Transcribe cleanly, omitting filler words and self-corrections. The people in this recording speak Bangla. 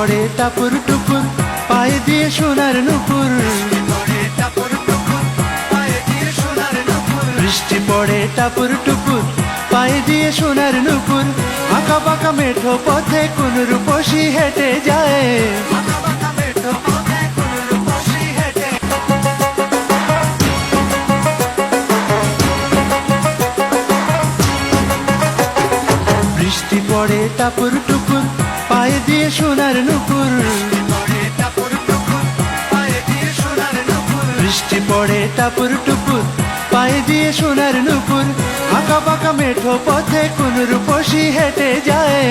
পড়ে টাপুর টুপুর, পায়ে দিয়ে সোনার নুপুর। বৃষ্টি পড়ে টাপুর টুপুর, পায়ে দিয়ে সোনার নুপুর। আঁকা বাঁকা মেঠো পথে কোন রূপসী হেঁটে যায়। বৃষ্টি পড়ে টাপুর টুপুর, পায়ে দিয়ে সোনার নুপুর। বৃষ্টি পড়ে টাপুর টুপুর, পায়ে দিয়ে সোনার নুপুর। আঁকা বাঁকা মেঠো পথে কোন রূপসী হেঁটে যায়।